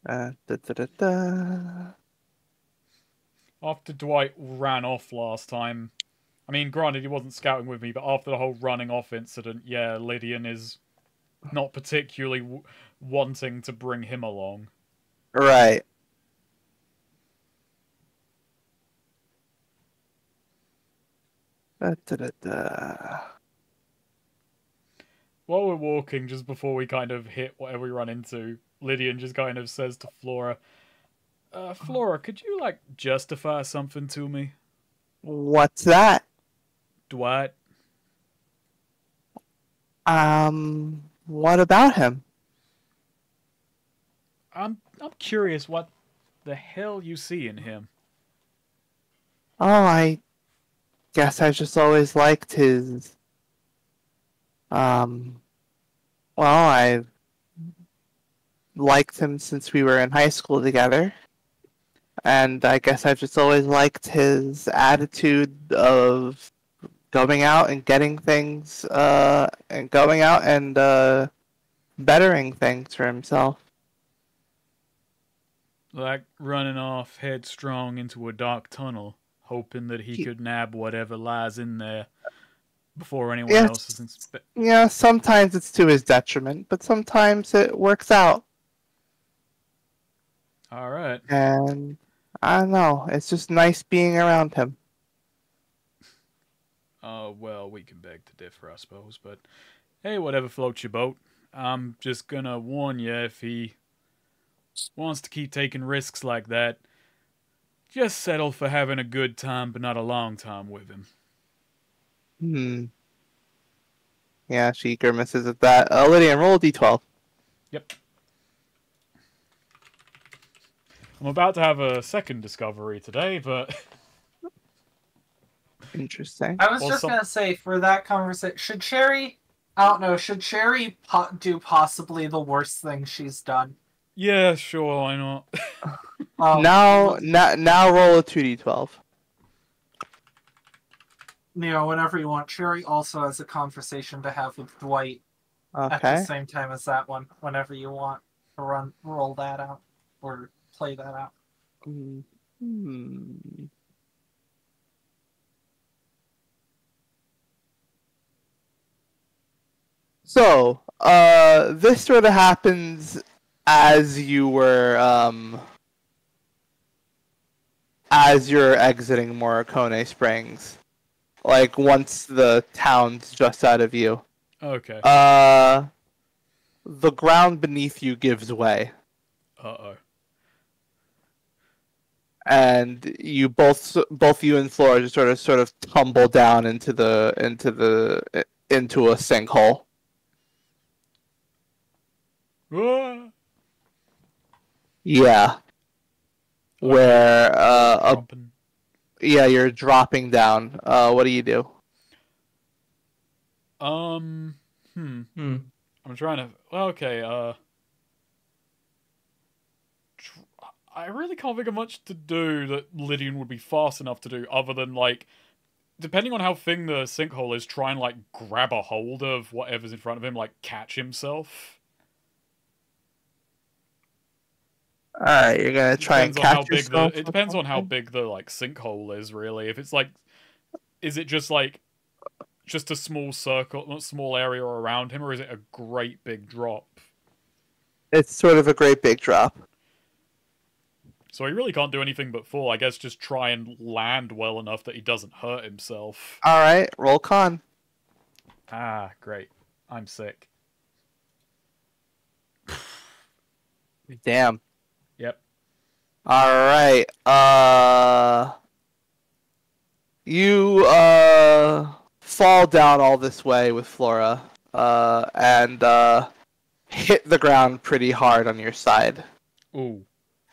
Da, da, da, da. After Dwight ran off last time, I mean, granted, he wasn't scouting with me, but after the whole running off incident, yeah, Lydian is not particularly wanting to bring him along. Right. Da, da, da, da. While we're walking, just before we kind of hit whatever we run into, Lydian just kind of says to Flora, Flora, could you, like, justify something to me? What's that? Dwight, What about him? I'm curious what the hell you see in him. Oh, I guess I just always liked his, um, well, I liked him since we were in high school together. And I guess I've just always liked his attitude of going out and getting things, and going out and, bettering things for himself. Like running off headstrong into a dark tunnel, hoping that he He, could nab whatever lies in there before anyone else is yes, inspe- yeah, sometimes it's to his detriment, but sometimes it works out. All right. And I don't know, it's just nice being around him. Well, we can beg to differ, I suppose, but hey, whatever floats your boat. I'm just gonna warn you if he wants to keep taking risks like that, just settle for having a good time, but not a long time with him. Hmm. Yeah, she grimaces at that. Lydia, roll a d12. Yep. I'm about to have a second discovery today, but Interesting. I was or just some. gonna say for that conversation, should Sherry? I don't know. Should Sherry do possibly the worst thing she's done? Yeah, sure, why not? Now roll a 2d12. Whenever you want. Sherry also has a conversation to have with Dwight at the Okay. same time as that one. Whenever you want to roll that out or play that out. Hmm. So, this sort of happens as you were, as you're exiting Morricone Springs. Like, once the town's just out of view. Okay. The ground beneath you gives way. Uh-oh. And you both you and Flora just sort of tumble down into a sinkhole. Ah! Yeah, Okay. where Dropping. yeah, you're dropping down. What do you do? Um, hmm. Hmm. I'm trying to. Okay, I really can't think of much to do that Lydian would be fast enough to do, other than, like, depending on how thin the sinkhole is, try and, like, grab a hold of whatever's in front of him, like, catch himself. All right, you're gonna It try and depends on how catch big the. yourself It or depends on how something. big the, like, sinkhole is, really. If it's like, is it just like just a small circle, not small area around him, or is it a great big drop? It's sort of a great big drop. So he really can't do anything but fall. I guess just try and land well enough that he doesn't hurt himself. All right, roll con. Ah, great. I'm sick. Damn. Yep. All right. You fall down all this way with Flora, and hit the ground pretty hard on your side. Ooh.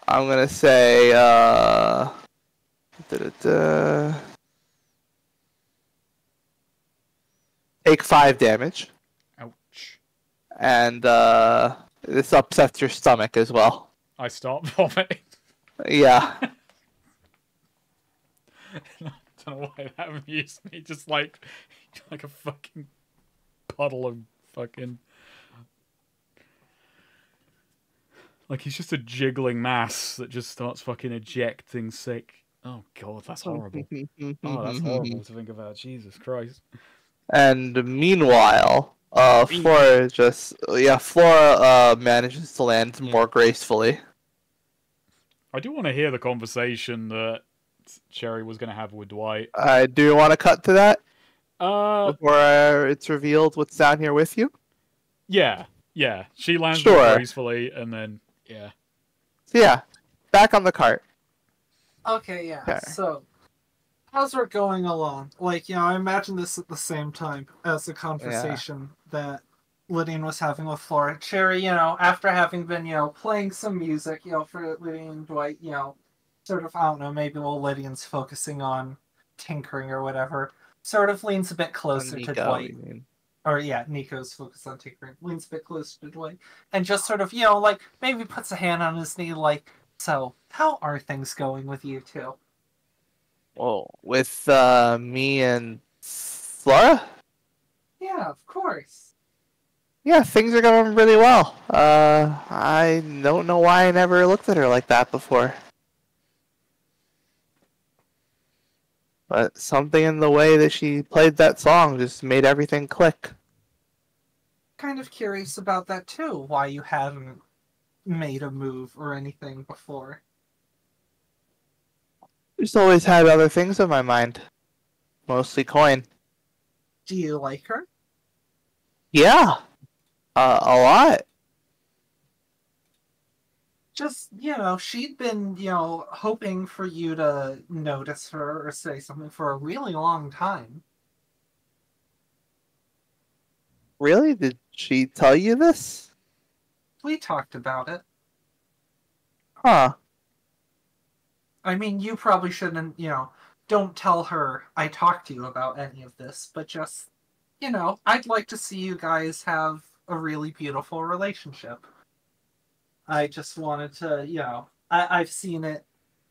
I'm gonna say da-da-da. Take 5 damage, Ouch. and this upsets your stomach as well. I start vomiting. Yeah. I don't know why that amused me. Just like a fucking puddle of fucking Like he's just a jiggling mass that just starts fucking ejecting sick. Oh god, that's horrible. Oh, that's horrible to think about. Jesus Christ. And meanwhile, Flora manages to land more gracefully. I do want to hear the conversation that Cherry was going to have with Dwight. Do you want to cut to that before it's revealed what's down here with you? Yeah. She lands Sure. more gracefully, and then yeah. So yeah, back on the cart. Okay, yeah. Okay. So, as we're going along, like, I imagine this at the same time as the conversation that Lydian was having with Flora. Cherry, after having been, playing some music, for Lydian and Dwight, sort of, I don't know, maybe while Lydian's focusing on tinkering or whatever, sort of leans a bit closer to Dwight. You mean. Or, yeah, Nico's focused on tinkering, leans a bit closer to Dwight, and just sort of, maybe puts a hand on his knee, like, so, how are things going with you two? Well, with me and Flora? Yeah, of course. Yeah, things are going really well. I don't know why I never looked at her like that before. But something in the way that she played that song just made everything click. Kind of curious about that too, why you hadn't made a move or anything before. Just always had other things in my mind. Mostly coin. Do you like her? Yeah. A lot. Just, she'd been, hoping for you to notice her or say something for a really long time. Really? Did she tell you this? We talked about it. Huh. I mean, you probably shouldn't, don't tell her I talked to you about any of this, but just, I'd like to see you guys have a really beautiful relationship. I just wanted to, I've seen it.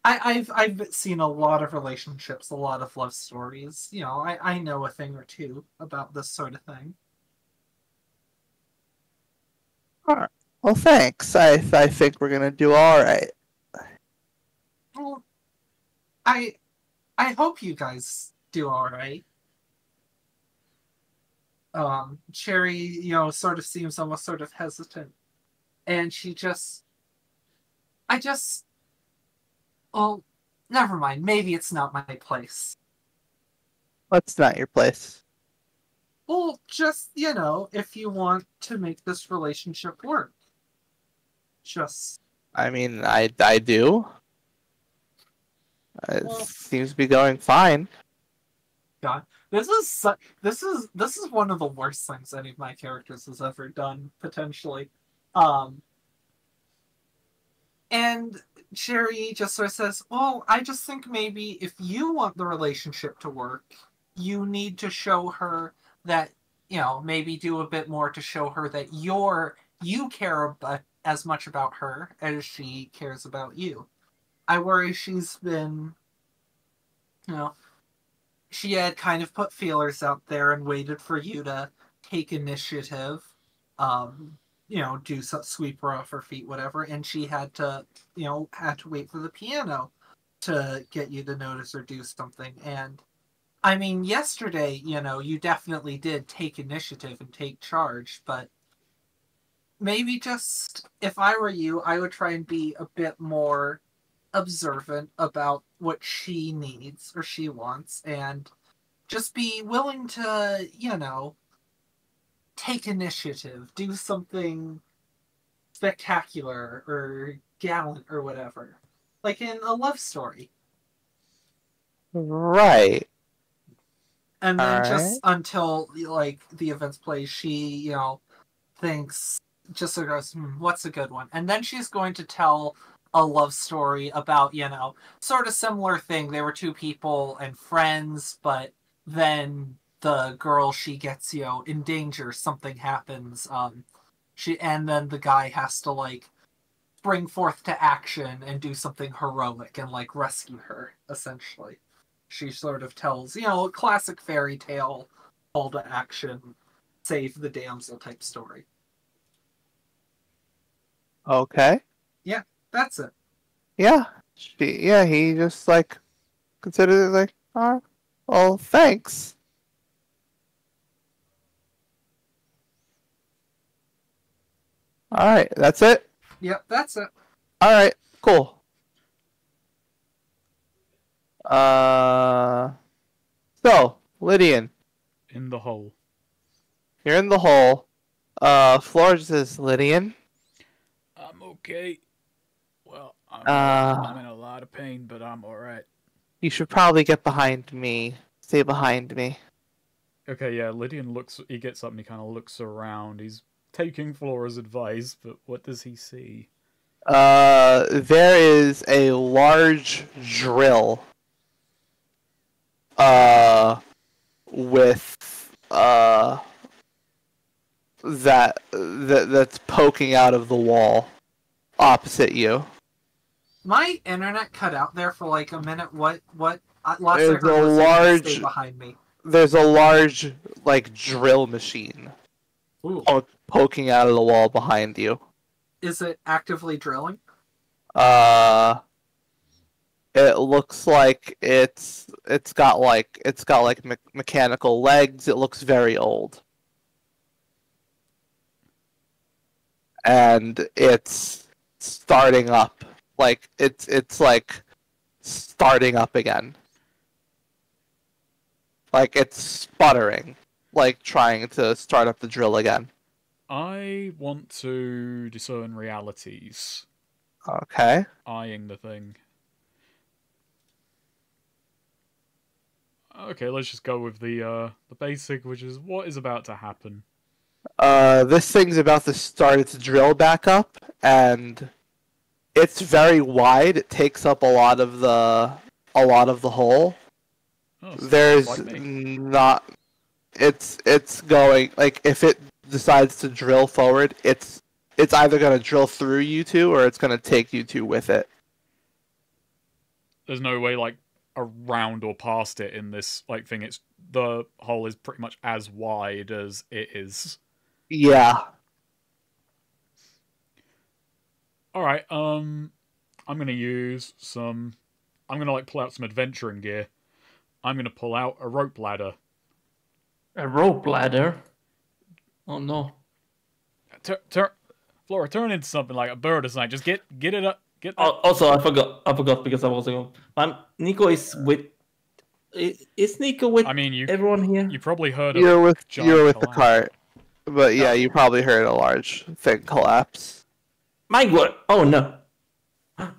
I've seen a lot of relationships, a lot of love stories. I know a thing or two about this sort of thing. Alright. Well, thanks. I think we're gonna do alright. Well, I hope you guys do alright. Cherry, sort of seems almost sort of hesitant. And well, never mind. Maybe it's not my place. What's not your place? Well, just, if you want to make this relationship work. Just... I mean, I do. It Well, seems to be going fine. God, this is one of the worst things any of my characters has ever done, potentially. And Cherry just sort of says, well, I just think maybe if you want the relationship to work, you need to show her that, maybe do a bit more to show her that you care about, as much about her as she cares about you. I worry she's been, she had kind of put feelers out there and waited for you to take initiative, do some sweep her off her feet, whatever, and she had to wait for the piano to get you to notice or do something. And I mean, yesterday, you definitely did take initiative and take charge, but maybe just, if I were you, I would try and be a bit more observant about what she needs or she wants, and just be willing to, take initiative, do something spectacular or gallant or whatever. Like in a love story. Right. And then All just right. until, the events play, she, thinks, just sort of goes, what's a good one? And then she's going to tell a love story about, sort of similar thing. They were two people and friends, but then the girl she gets, in danger, something happens. And then the guy has to, bring forth to action and do something heroic and, rescue her, essentially. She sort of tells, a classic fairy tale, call to action, save the damsel type story. Okay. That's it. Yeah. He just like considered it like, oh, well, thanks. All right, that's it. Yep, that's it. All right, cool. Uh, so Lydian, In the hole. you're in the hole. Flora says, Lydian. I'm okay. Well, Uh, I'm in a lot of pain, but I'm alright. you should probably get behind me. Stay behind me. Okay, yeah, Lydian looks. He gets up and he kind of looks around. He's taking Flora's advice, but what does he see? There is a large drill. With that's poking out of the wall opposite you. My internet cut out there for like a minute. What? Last I There's heard a was large. stay behind me. There's a large like drill machine Ooh. poking out of the wall behind you. Is it actively drilling? It looks like it's got mechanical legs. It looks very old. And it's starting up. Like it's like starting up again. Like it's sputtering, like trying to start up the drill again. I want to discern realities. Okay. Eyeing the thing. Okay, let's just go with the basic, which is what is about to happen. This thing's about to start its drill back up, and it's very wide. It takes up a lot of the hole. Oh, so There's like me. not. It's going like if it decides to drill forward, it's either gonna drill through you two or it's gonna take you two with it. There's no way like around or past it in this like thing. It's the hole is pretty much as wide as it is. Yeah. All right. I'm gonna use some. I'm gonna like pull out some adventuring gear. I'm gonna pull out a rope ladder. A rope ladder? Oh no. Flora, turn into something like a bird or something. Just get it up. Get that. Also, I forgot because I was going. Nico is with. Is Nico with I mean, everyone here? You probably heard. You're with giant the collapse. cart, but yeah, you probably heard a large thing collapse. My God! Oh no! All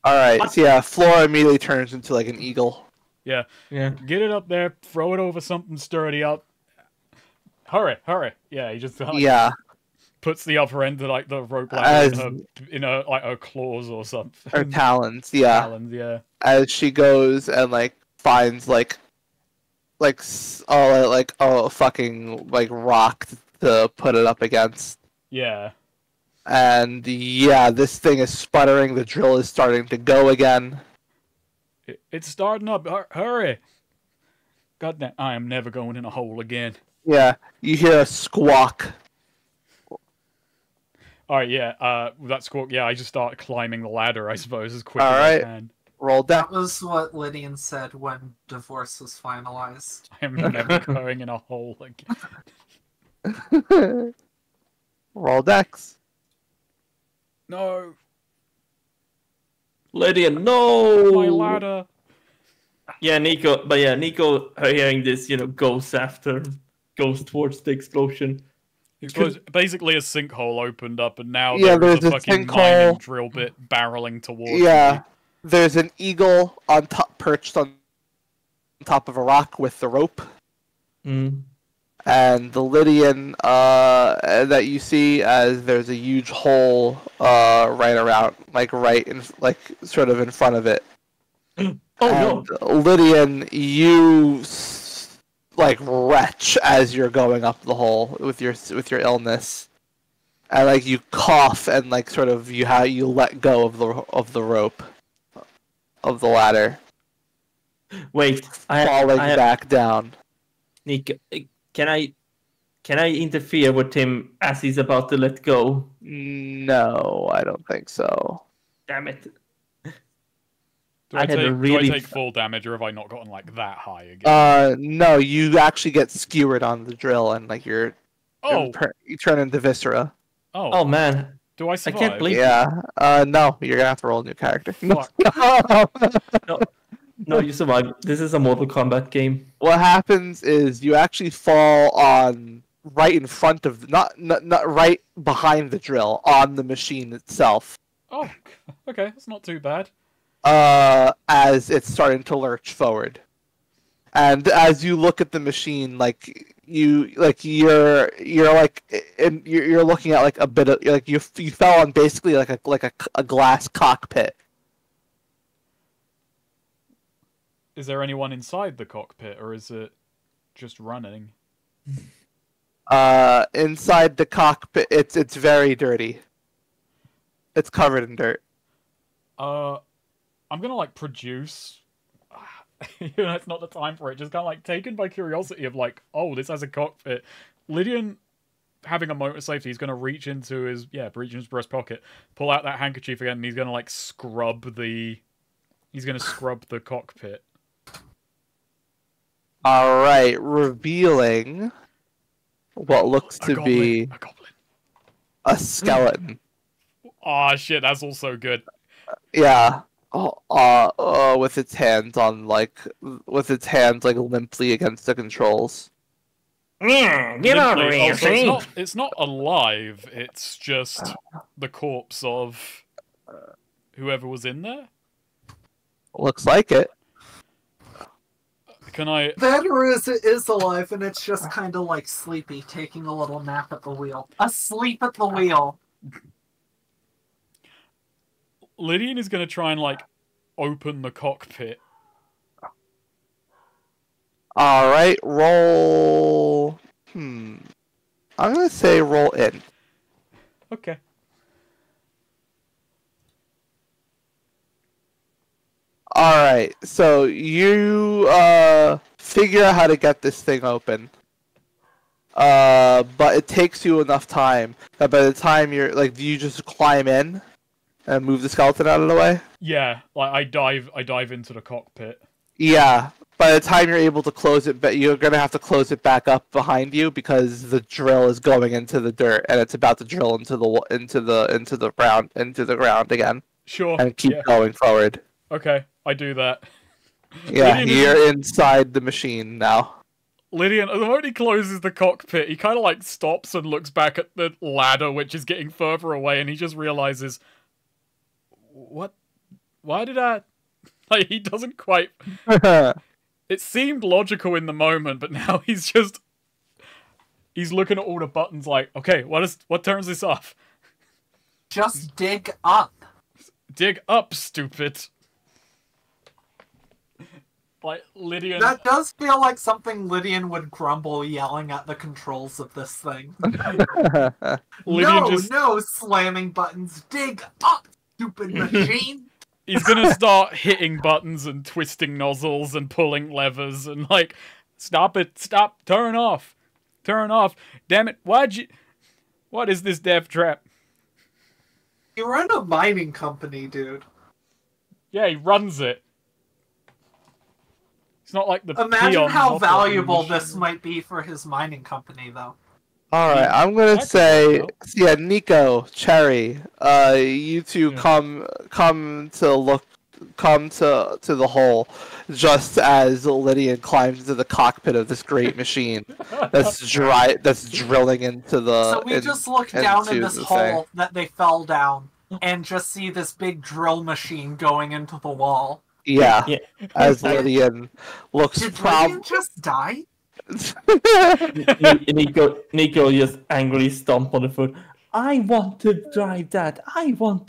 right, so yeah, Flora immediately turns into like an eagle. Yeah. Yeah. Get it up there. Throw it over something sturdy up. Hurry! Yeah, he just like, Yeah. puts the upper end of like the rope ladder in her like her claws or something. Her talons, yeah. Talons, yeah. As she goes and like finds a fucking like rock to put it up against. Yeah. And yeah, this thing is sputtering. The drill is starting to go again. It's starting up. Hurry! God damn! I am never going in a hole again. Yeah, you hear a squawk. All right, yeah. With that squawk, yeah, I just start climbing the ladder. I suppose as quick All as right. I can. Roll deck. That was what Lydian said when divorce was finalized. I am never going in a hole again. Roll decks. No, Lydian, no! my ladder. Yeah, Nico. But yeah, Nico, hearing this, goes towards the explosion. Basically, a sinkhole opened up, and now there's a a fucking sinkhole. mining drill bit barreling towards me. There's an eagle on top, perched on top of a rock with the rope. Mm. And the Lydian that you see as there's a huge hole right around, sort of in front of it. Oh no! Lydian, you retch as you're going up the hole with your illness, and you cough and you let go of the rope of the ladder. Wait, falling back down. Nico, can I interfere with him as he's about to let go? No, I don't think so. Damn it. Do I I had a take really- take full damage, or have I not gotten like that high again? No, you actually get skewered on the drill, and like you turn into viscera. Oh man, Do I I survive? can't believe. Yeah. No, you're gonna have to roll a new character. Fuck. No, you survived. This is a Mortal Kombat game. What happens is you actually fall on right in front of, not right behind the drill, on the machine itself. Oh, okay, that's not too bad. As it's starting to lurch forward, and as you look at the machine, you're looking at like a bit of, like you fell on basically like a glass cockpit. Is there anyone inside the cockpit, or is it just running? Inside the cockpit, it's very dirty. It's covered in dirt. I'm gonna like produce. It's not the time for it. Just kind of like taken by curiosity of like, oh, this has a cockpit. Lydian, having a motor safety, he's gonna reach into his breast pocket, pull out that handkerchief again, and he's gonna like scrub the cockpit. All right, revealing what looks to be a goblin. a skeleton. Oh shit, that's also good. Yeah. With its hands limply against the controls. Get out of here, So it's not alive. It's just the corpse of whoever was in there. Looks like it. Can I? That or is it is alive and it's just kind of like sleepy, taking a little nap at the wheel. Asleep at the wheel. Lydian is going to try and like open the cockpit. All right, roll. I'm gonna say roll in. Okay. All right, so you figure out how to get this thing open. But it takes you enough time that by the time you're like, do you just climb in and move the skeleton out of the way? Yeah, like I dive into the cockpit. Yeah. By the time you're able to close it, but you're gonna have to close it back up behind you because the drill is going into the dirt and it's about to drill into the ground again. Sure. And keep going forward. Okay, I do that. Yeah, you're inside the machine now. Lydian, the moment he closes the cockpit, he kind of like stops and looks back at the ladder, which is getting further away, and he just realizes, what? Why did I? Like, he doesn't quite. It seemed logical in the moment, but now he's looking at all the buttons like, okay, what turns this off? Just dig up. Dig up, stupid. Like, Lydian... That does feel like something Lydian would grumble yelling at the controls of this thing. No, slamming buttons. Dig up, stupid machine. He's gonna start hitting buttons and twisting nozzles and pulling levers and like, stop it, stop, turn off, damn it, what is this death trap? You run a mining company, dude. Yeah, he runs it. It's not like the Imagine how operating valuable machine. this might be for his mining company, though. All right, I'm gonna say, yeah, Nico, Cherry, you two come to the hole, just as Lydian climbs into the cockpit of this great machine that's drilling into the. So we just look down in this hole that they fell down, and just see this big drill machine going into the wall. Yeah. As Lydian looks. Did Lydian just die? Nico just angrily stomp on the foot. I want to drive that. I will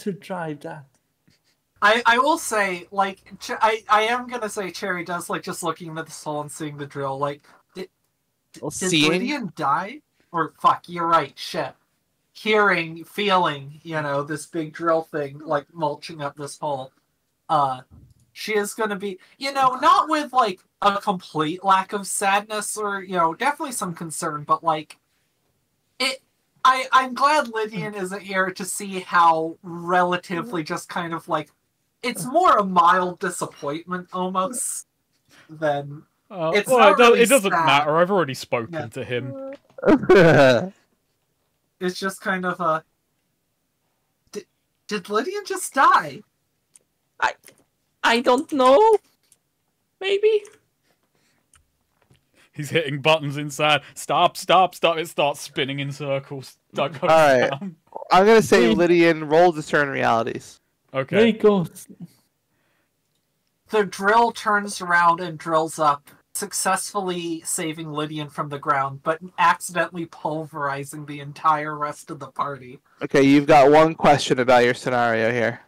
say, like, I am gonna say Cherry does like just looking at the hole and seeing the drill. Like, did Lydian die? Or fuck, you're right. Shit. Hearing, feeling, this big drill thing like mulching up this hole. She is going to be, not with, like, a complete lack of sadness or, definitely some concern, but, like, I'm glad Lydian isn't here to see how relatively just kind of like it's more a mild disappointment almost than it's well, not really it doesn't sad. matter. I've already spoken Yeah. to him. It's just kind of a did Lydian just die? I don't know. Maybe. He's hitting buttons inside. Stop, stop, stop. It starts spinning in circles. Doug goes Alright. down. I'm gonna say Lydian, roll discern realities. Okay. There he goes. The drill turns around and drills up, successfully saving Lydian from the ground, but accidentally pulverizing the entire rest of the party. Okay, you've got one question about your scenario here.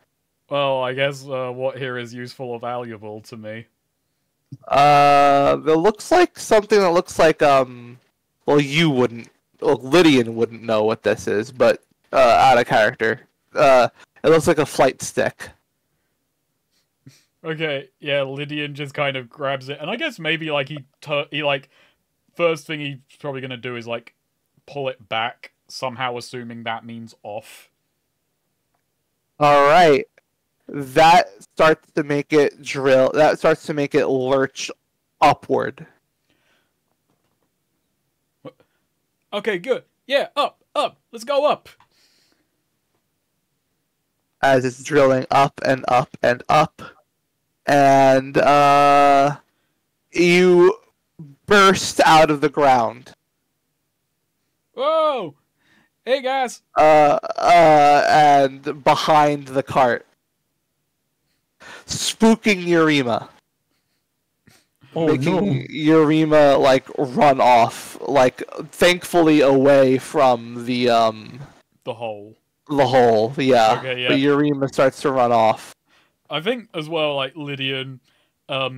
Well, I guess what here is useful or valuable to me. It looks like something that looks like well, you wouldn't, well, Lydian wouldn't know what this is, but out of character. It looks like a flight stick. Okay, yeah, Lydian just kind of grabs it, and I guess maybe like he like first thing he's probably gonna do is like pull it back, somehow assuming that means off. All right, that starts to make it drill. That starts to make it lurch upward. Okay, good. Yeah, up, up. Let's go up. As it's drilling up and up and up, and you burst out of the ground. Whoa! Hey guys. And behind the cart, spooking Yurima. Oh Making no. Yurima like run off, like thankfully away from the hole. the hole. Yeah. Okay, yeah. But Yurima starts to run off. I think as well, like Lydian, I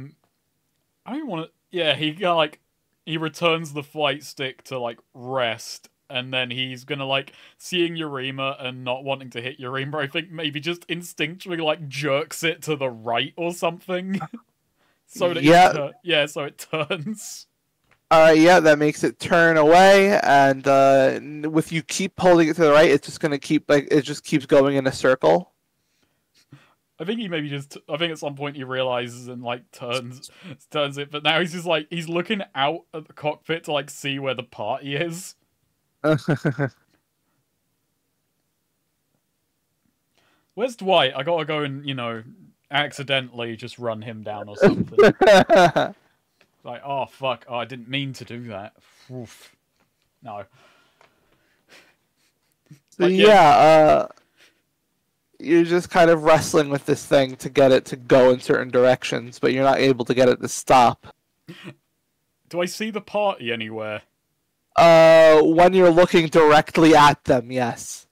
don't want to. Yeah, he kinda, like he returns the flight stick to like rest, and then he's gonna like seeing Yurima and not wanting to hit Yurima. I think maybe just instinctually like jerks it to the right or something. So that so it turns. Yeah, that makes it turn away, and with you keep holding it to the right, it's just gonna keep it just keeps going in a circle. I think he maybe just. I think at some point he realizes and like turns it, but now he's just like he's looking out at the cockpit to like see where the party is. Where's Dwight? I gotta go and accidentally just run him down or something. Like, oh fuck! Oh, I didn't mean to do that. Oof. No. So you're just kind of wrestling with this thing to get it to go in certain directions, but you're not able to get it to stop. Do I see the party anywhere? When you're looking directly at them, yes.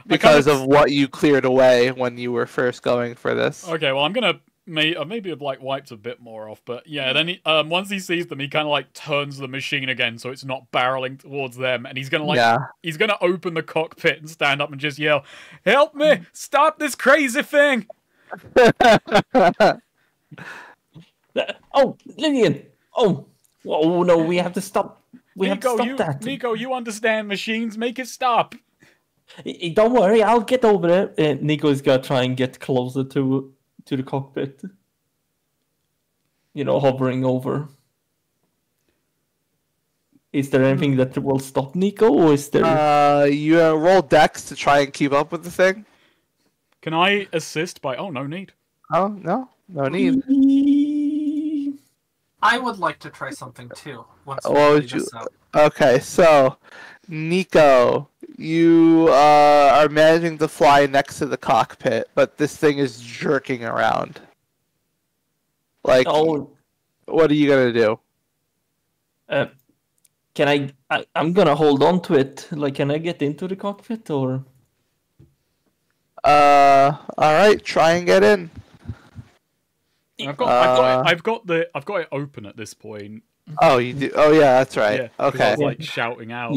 Because of what you cleared away when you were first going for this. Okay, well, I'm gonna maybe have like wiped a bit more off, but yeah. Then he, once he sees them, he kind of like turns the machine again, so it's not barreling towards them, and he's gonna he's gonna open the cockpit and stand up and just yell, "Help me! Stop this crazy thing!" Oh, Lillian! Oh no, we have to stop. We have to stop that. Nico, you understand machines? Make it stop. Don't worry, I'll get over there. Nico's gonna try and get closer to the cockpit. Hovering over. Is there anything that will stop Nico, or is there? You roll Dex to try and keep up with the thing. Can I assist by? Oh, no need. Oh no need. I would like to try something too. Once Okay, so Nico, you are managing to fly next to the cockpit, but this thing is jerking around. Like, what are you gonna do? Can I'm gonna hold on to it. Like, can I get into the cockpit or? All right, try and get in. I've got it open at this point. Oh, you do? Oh, yeah, that's right. Yeah, okay. I was like shouting out.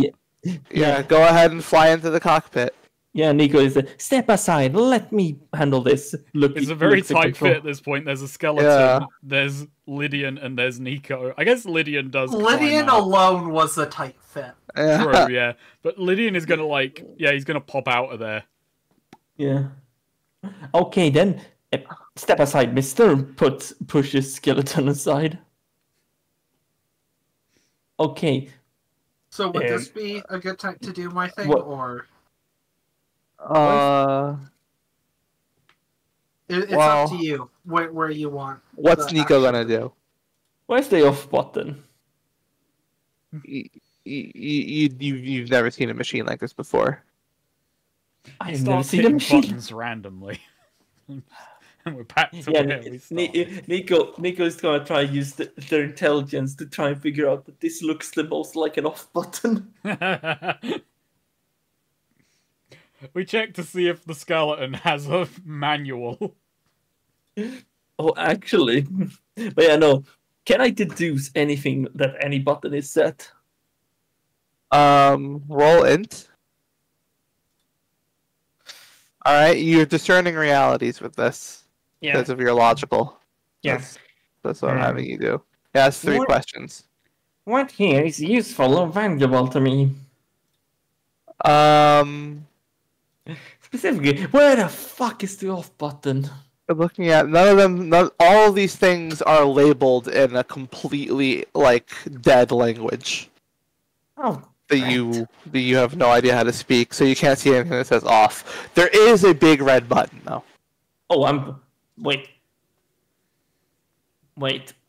Yeah, go ahead and fly into the cockpit. Yeah, Nico is step aside. Let me handle this. Look, It's a very looks at tight control. fit at this point. There's a skeleton, Yeah. there's Lydian, and there's Nico. I guess Lydian does Lydian climb out. alone was a tight fit. True, yeah. But Lydian is gonna he's gonna pop out of there. Yeah. Okay, then step aside, Mister. Pushes skeleton aside. Okay. So would this be a good time to do my thing, what- or it's Well- up to you where you want? What's the Nico action gonna to be. do? Where's the off button? You've never seen a machine like this before. I've He never starts seen a hitting machine. buttons randomly. And we're back to Yeah, where we started. Nico is gonna try to use their intelligence to try and figure out that this looks the most like an off button. We check to see if the skeleton has a manual. Oh, actually, but yeah, no. Can I deduce anything that any button is set? Roll int. All right, you're discerning realities with this because of your logical. Yes. That's what I'm having you do. Yeah, it's 3 What- questions. What here is useful or valuable to me? Specifically, where the fuck is the off button? Looking at all of these things are labeled in a completely dead language Oh, that you have no idea how to speak, so you can't see anything that says off. There is a big red button though. oh, wait.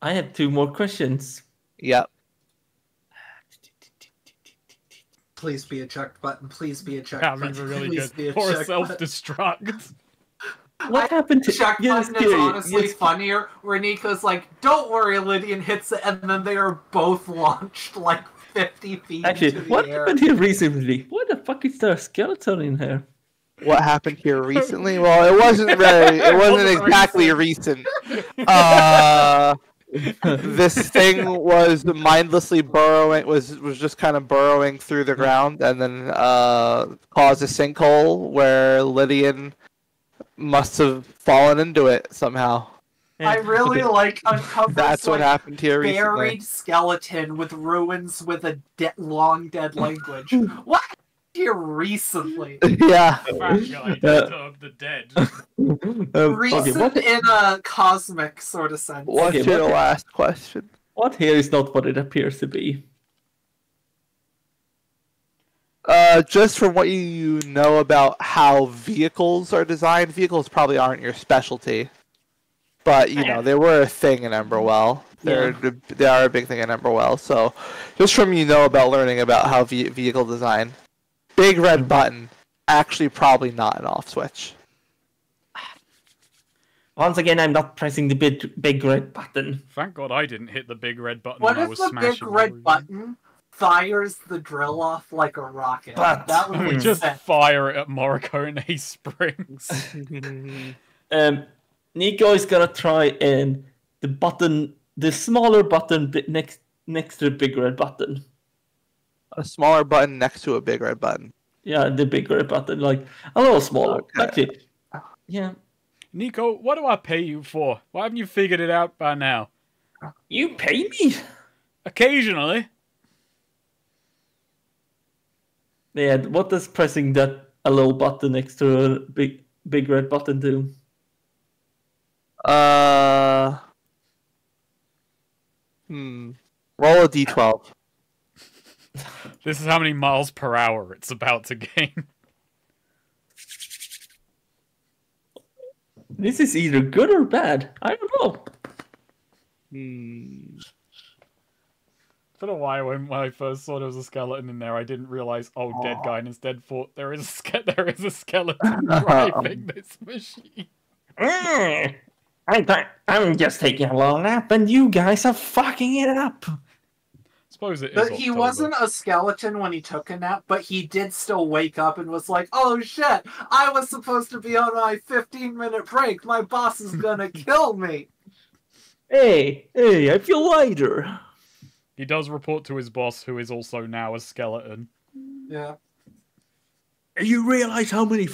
I have 2 more questions. Yep. Please be a checked button. Please be a checked That button. would be really Please be good. Or a checked button. self-destruct. What happened to Check yeah, button is Siri, honestly yes. funnier, where Nico's like, "Don't worry," Lydian hits it, and then they are both launched 50 feet Actually, into the what air. happened here recently? Why the fuck is there a skeleton in here? What happened here recently? Well, it wasn't wasn't exactly recent. This thing was mindlessly burrowing, was just kind of burrowing through the ground, and then caused a sinkhole where Lydian must have fallen into it somehow. I really like uncovers That's what happened here recently. buried skeleton with ruins with a long dead language. What happened here recently? Yeah. Fat guy disturbed the dead. Recent in a cosmic sort of sense. What's Okay, your what- last question? What here is not what it appears to be. Just from what you know about how vehicles are designed, vehicles probably aren't your specialty. But, they were a thing in Emberwell. They are a big thing in Emberwell. So, just from about learning about how vehicle design, big red button, actually probably not an off switch. Once again, I'm not pressing the big red button. Thank God I didn't hit the big red button What when I if was the smashing big red everything. button fires the drill off like a rocket? But- That would We make just sense. fire it at Morricone Springs. Nico is gonna try and the smaller button next to the big red button. A smaller button next to a big red button. Yeah, the big red button, like a little smaller. Okay. Actually, yeah. Nico, what do I pay you for? Why haven't you figured it out by now? You pay me? Occasionally. Yeah, what does pressing that a little button next to a big red button do? Roll a d12. This is how many miles per hour it's about to gain. This is either good or bad. I don't know. I don't know why when I first saw there was a skeleton in there, I didn't realize, dead guy, and instead thought there is a skeleton driving this machine. I'm just taking a little nap, and you guys are fucking it up. Suppose it is. But he October. wasn't a skeleton when he took a nap, but he did still wake up and was like, "Oh shit, I was supposed to be on my 15-minute break. My boss is gonna kill me." Hey, I feel lighter. He does report to his boss, who is also now a skeleton. Yeah. You realize how many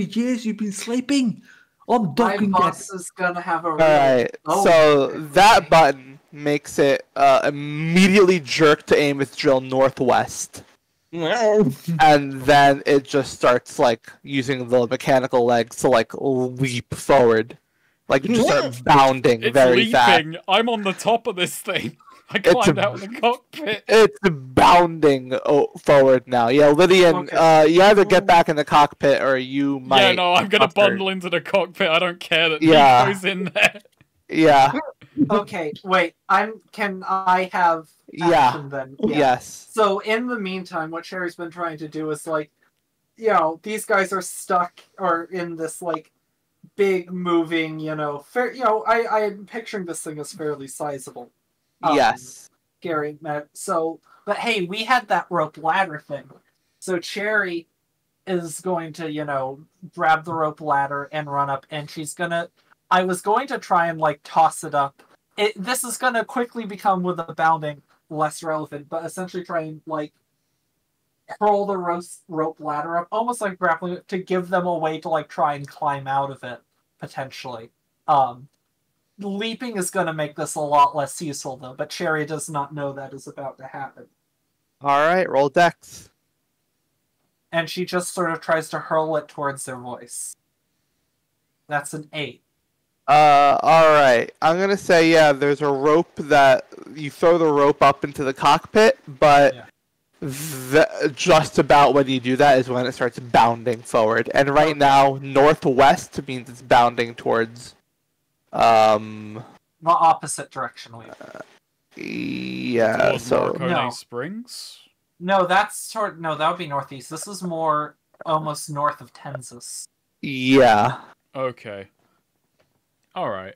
years you've been sleeping? I'm My docking that. boss is gonna have a. All right. So that button makes it immediately jerk to aim its drill northwest, and then it just starts like using the mechanical legs to like leap forward, like it just start bounding It's very leaping. fast. I'm on the top of this thing. I climbed out of the cockpit. It's bounding forward now. Yeah, Lydian, Okay. you either get back in the cockpit or you might. Yeah, no, I'm gonna suffer. bundle into the cockpit. I don't care that Yeah. Nico's in there. Yeah. Okay, wait. Can I have Yeah. action then? Yes. So in the meantime, what Sherry's been trying to do is like, you know, these guys are stuck or in this like big moving, fair. I'm picturing this thing as fairly sizable. Yes. Gary, so, but hey, we had that rope ladder thing. So Cherry is going to, grab the rope ladder and run up, and I was going to try and like toss it up. This is gonna quickly become with the bounding less relevant, but essentially try and like hurl the rope ladder up, almost like grappling it, to give them a way to like try and climb out of it potentially. Leaping is going to make this a lot less useful, though, but Cherry does not know that is about to happen. Alright, roll dex. And she just sort of tries to hurl it towards their voice. That's an 8. Alright. I'm gonna say, yeah, there's a rope that you throw the rope up into the cockpit, but just about when you do that is when it starts bounding forward. And right now, northwest means it's bounding towards The opposite direction. Yeah, Towards so Marconi No. Springs. No, that would be northeast. This is more almost north of Tensas. yeah. Okay. All right.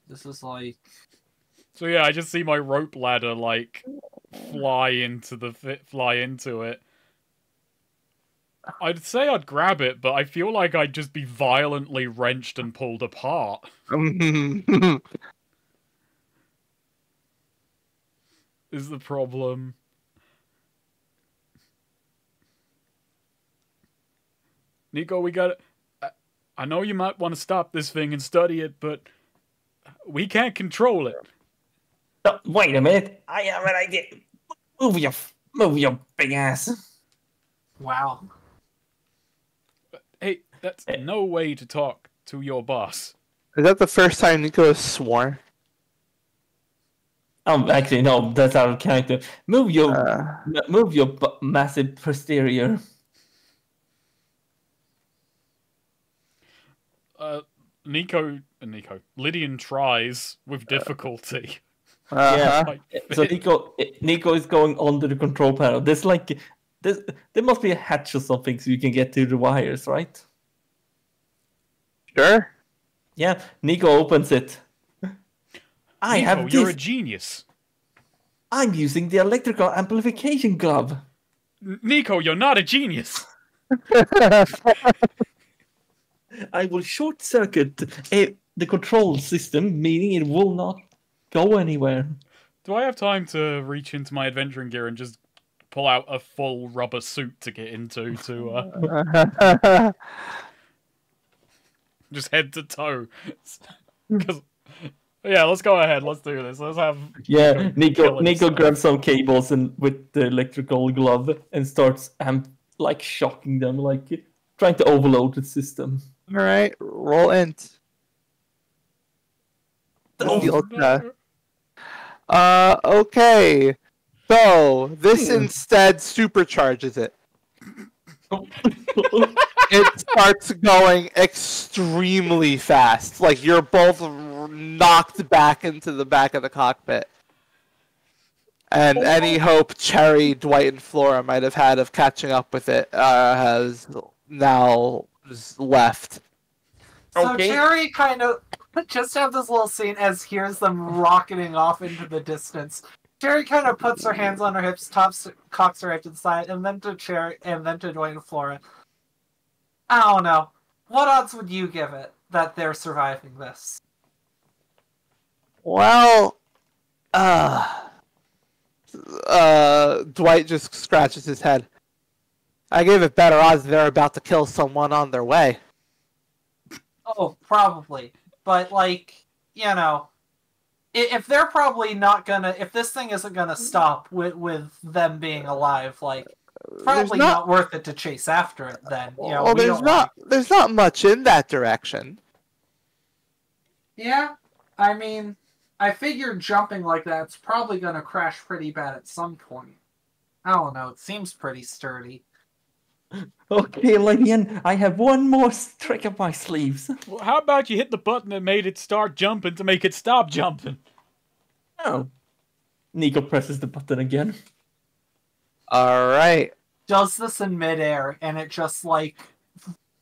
This is like So yeah, I just see my rope ladder like fly into it. I'd say I'd grab it, but I feel like I'd just be violently wrenched and pulled apart. Is the problem. Nico, we got. I know you might want to stop this thing and study it, but we can't control it. Oh, wait a minute. I have an idea. Move your big ass. wow. Hey, that's no way to talk to your boss. Is that the first time Nico has sworn? Actually, no, that's out of character. Move your massive posterior. Lydian tries with difficulty. Yeah. Like, So Nico is going under the control panel. There must be a hatch or something so you can get to the wires, right? Sure. Yeah, Nico opens it. You're a genius. I'm using the electrical amplification glove. Nico, you're not a genius. I will short circuit the control system, meaning it will not go anywhere. Do I have time to reach into my adventuring gear and just pull out a full rubber suit to get into just head to toe? 'Cause yeah, let's go ahead. Let's do this. Let's have Nico grabs some cables and with the electrical glove and starts shocking them, like trying to overload the system. Alright, roll int. no. Okay. So, this instead supercharges it. It starts going extremely fast. Like, you're both knocked back into the back of the cockpit. And any hope Cherry, Dwight, and Flora might have had of catching up with it has now just left. So Cherry kind of just have this little scene as hears them rocketing off into the distance. Cherry kind of puts her hands on her hips, cocks her head to the side, and then to Cherry, and then to Dwight and Flora. I don't know. What odds would you give it that they're surviving this? Well, Dwight just scratches his head. I gave it better odds they're about to kill someone on their way. Oh, probably. But, like, you know, if they're probably not gonna... If this thing isn't gonna stop with them being alive, like, probably not worth it to chase after it then. You know, well, there's not much in that direction. Yeah, I mean, I figured jumping like that's probably gonna crash pretty bad at some point. I don't know, it seems pretty sturdy. Okay, Lydian, I have one more trick up my sleeves. Well, how about you hit the button that made it start jumping to make it stop jumping? Oh. Nico presses the button again. Alright. Does this in midair, and it just, like,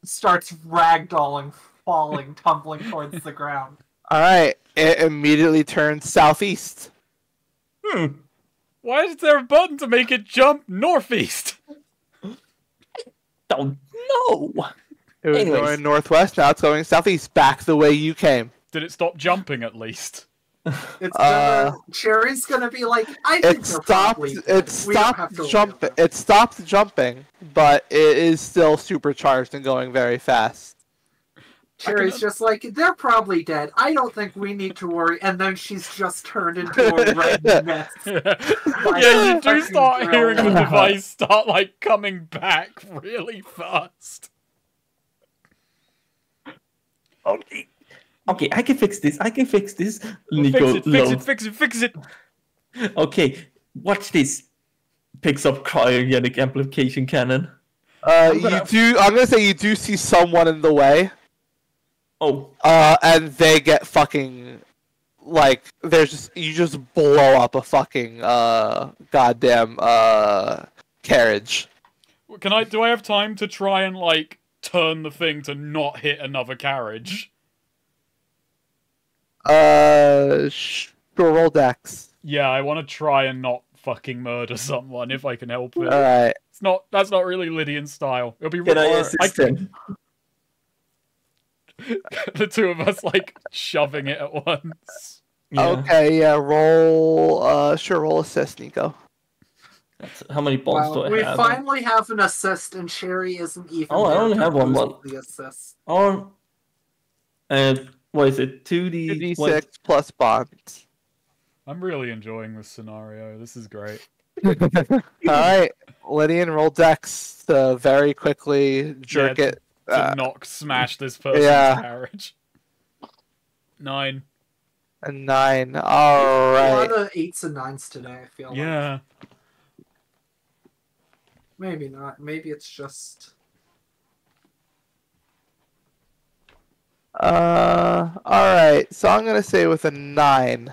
starts ragdolling, falling, tumbling towards the ground. Alright, it immediately turns southeast. Why is there a button to make it jump northeast? Don't know. It was going northwest, now it's going southeast, back the way you came. Did it stop jumping at least? It's gonna, Cherry's gonna be like, I think it stopped jumping, but it is still supercharged and going very fast. Cherry's just like, they're probably dead. I don't think we need to worry. And then she's just turned into a red mess. Yeah, you do start hearing the device start, like, coming back really fast. Okay, I can fix this. Nico, fix it. Okay, watch this. Picks up cryogenic amplification cannon. I'm gonna say you do see someone in the way. Oh. And they get fucking, like, you just blow up a fucking, goddamn, carriage. Do I have time to try and, like, turn the thing to not hit another carriage? Sure, roll dex. Yeah, I want to try and not fucking murder someone if I can help it. Alright. That's not really Lydian's style. It'll be Can I assist him? The two of us, like, shoving it at once. Yeah. Okay, yeah, roll assist, Nico. How many balls do I have? We finally have an assist, and Cherry isn't even. Oh, I only have one. The assist. Or, what is it? 2d6 plus bonds. I'm really enjoying this scenario. This is great. Alright, Lydian, roll dex to very quickly jerk it. To smash this person's carriage. 9. A 9. Alright. A lot of 8s and 9s today, I feel like. Yeah. Maybe not. Maybe it's just... Alright, so I'm gonna say with a 9.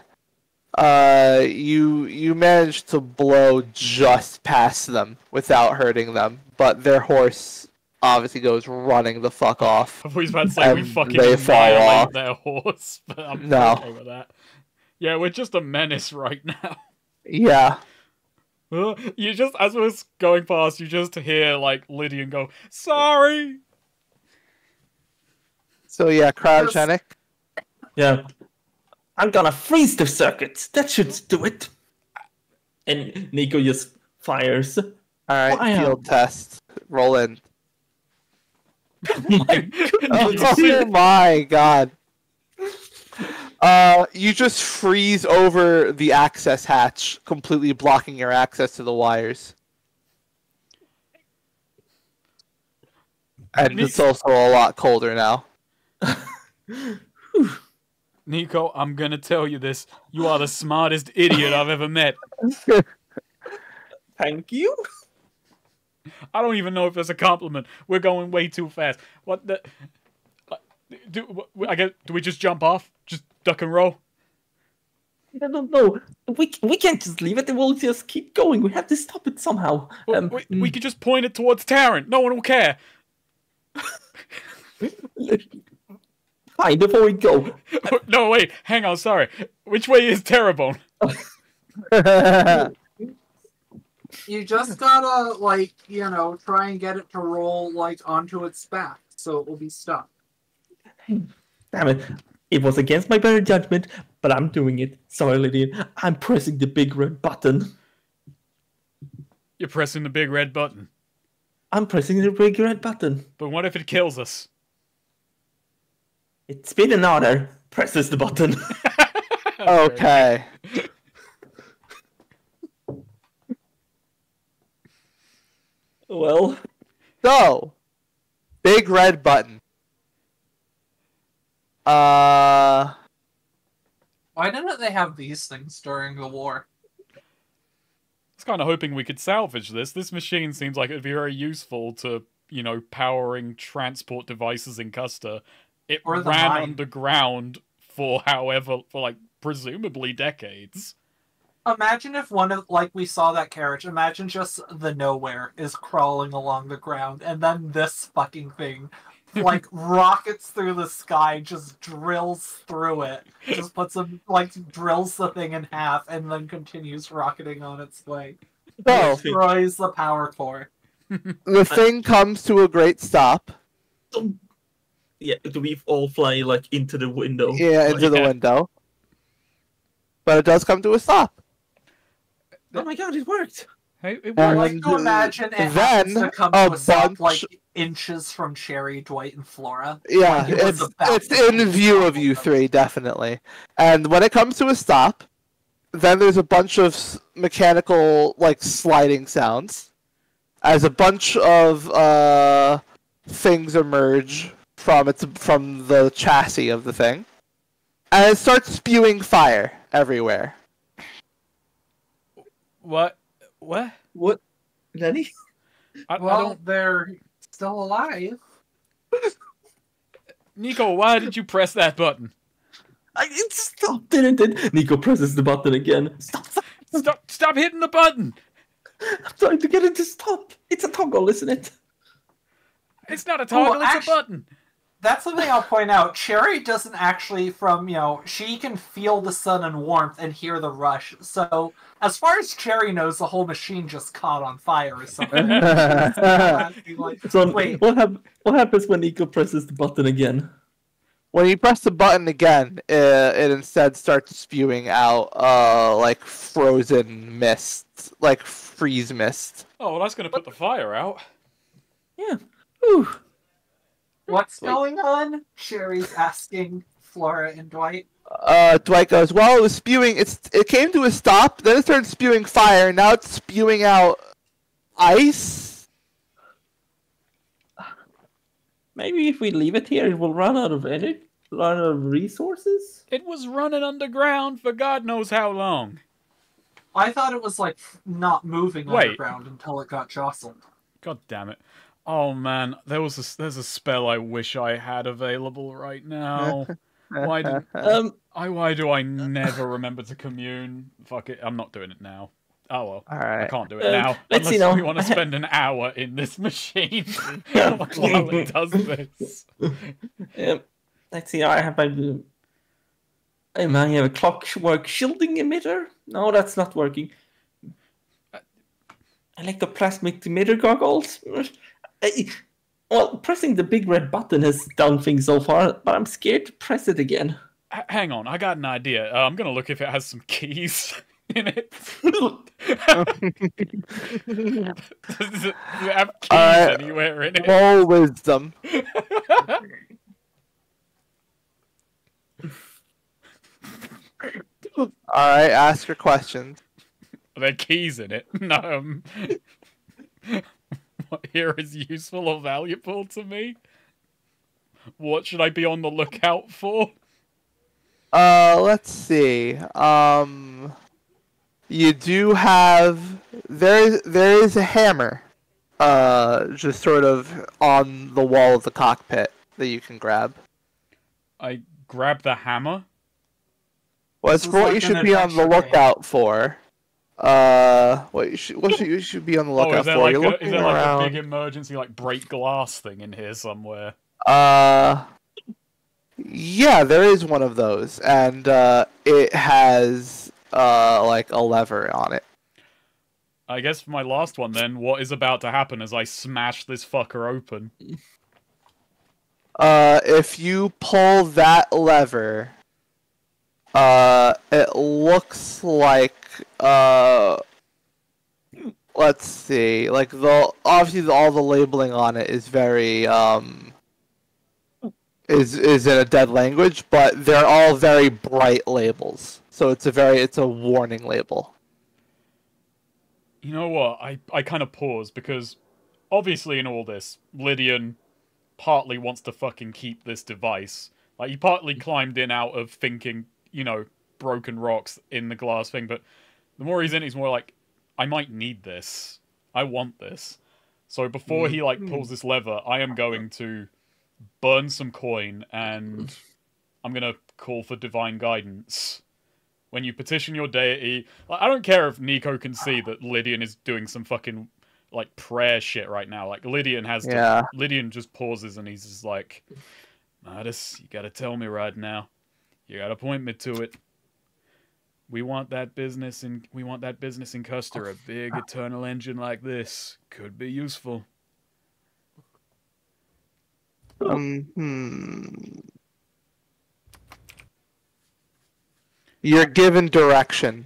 You managed to blow just past them without hurting them, but their horse obviously goes running the fuck off. I was about to say we fucking annihilate their horse, but I'm okay with that. Yeah, we're just a menace right now. Yeah. You just, as we're going past, you just hear, like, Lydian go, sorry! So yeah, cryogenic. Yeah. I'm gonna freeze the circuits. That should do it. And Nico just fires. Alright, field test. Roll in. Oh my god. You just freeze over the access hatch, completely blocking your access to the wires. And it's also a lot colder now. Nico, I'm gonna tell you this. You are the smartest idiot I've ever met. Thank you. I don't even know if that's a compliment. We're going way too fast. What the... Do we just jump off? Just duck and roll? I don't know. We can't just leave it. We'll just keep going. We have to stop it somehow. We could just point it towards Tarrant. No one will care. Fine, before we go. No, wait. Hang on, sorry. Which way is Terrebone? You just gotta, like, try and get it to roll, like, onto its back, so it will be stuck. Damn it. It was against my better judgment, but I'm doing it. Sorry, Lydian. I'm pressing the big red button. You're pressing the big red button. I'm pressing the big red button. But what if it kills us? It's been an honor. Presses the button. Okay. Well. So, big red button. Why didn't they have these things during the war? I was kind of hoping we could salvage this. This machine seems like it'd be very useful to, powering transport devices in Custer. It Or the ran mine. underground for presumably decades. Imagine if one of, like, we saw that carriage, imagine just the Nowhere is crawling along the ground, and then this fucking thing, like, rockets through the sky, just drills through it, just puts them, like, drills the thing in half, and then continues rocketing on its way. So, Destroys the power core. the thing comes to a great stop. Yeah, do we all fly, like, into the window? Yeah, into the window. But it does come to a stop. Oh my god, it worked! Hey, it I worked. like to imagine it happens to come to a stop, like, inches from Cherry, Dwight, and Flora. Yeah, Like, it was about it's to in view of you three, definitely. And when it comes to a stop, then there's a bunch of mechanical, like, sliding sounds. As a bunch of things emerge from the chassis of the thing. And it starts spewing fire everywhere. What? What? What? Lenny? I Well, don't... they're still alive. Nico, why did you press that button? It stopped, didn't it? Nico presses the button again. Stop hitting the button! I'm trying to get it to stop. It's a toggle, isn't it? It's not a toggle, it's a button. That's something I'll point out. Cherry doesn't actually, she can feel the sun and warmth and hear the rush. So, as far as Cherry knows, the whole machine just caught on fire or something. So, Wait. what happens when Nico presses the button again? When you press the button again, it instead starts spewing out like frozen mist, like freeze mist. Oh, well, that's going to put the fire out. Yeah. Ooh. What's going on? Cherry's asking Flora and Dwight. Dwight goes, well, it was spewing. It came to a stop. Then it started spewing fire. Now it's spewing out ice. Maybe if we leave it here, it will run out of energy, run out of resources. It was running underground for God knows how long. I thought it was like not moving underground until it got jostled. God damn it. Oh man, there's a spell I wish I had available right now. Why do I never remember to commune? Fuck it, I'm not doing it now. Oh well. All right. I can't do it now. Let's unless see now. we want to spend an hour in this machine while it does this. Let's see. I have a clockwork shielding emitter. No, that's not working. Electroplasmic emitter goggles. Well, pressing the big red button has done things so far, but I'm scared to press it again. Hang on, I got an idea. I'm gonna look if it has some keys in it. Does it have keys anywhere in it? Roll wisdom. Alright, ask your questions. Are there keys in it? No. What here is useful or valuable to me? What should I be on the lookout for? Let's see. You do have there is a hammer, just sort of on the wall of the cockpit that you can grab. I grab the hammer. Well, it's what you should be on the lookout for. What you should be on the lookout for? Like You're is there like a big emergency like break glass thing in here somewhere? Yeah, there is one of those, and it has like a lever on it. I guess for my last one then, what is about to happen as I smash this fucker open? If you pull that lever, it looks like let's see. Like obviously all the labeling on it is very is in a dead language, but they're all very bright labels. So it's a warning label. You know what? I kind of pause because obviously in all this, Lydian partly wants to fucking keep this device. Like, he partly climbed in out of thinking, broken rocks in the glass thing, but the more he's in, he's more like, I might need this. I want this. So before he, pulls this lever, I am going to burn some coin, and I'm gonna call for divine guidance. When you petition your deity... I don't care if Nico can see that Lydian is doing some fucking, prayer shit right now. Lydian has to... Yeah. Lydian just pauses, and he's just like, Midas, you gotta tell me right now. You gotta point me to it. We want that business in Custer. A big eternal engine like this could be useful. You're given direction,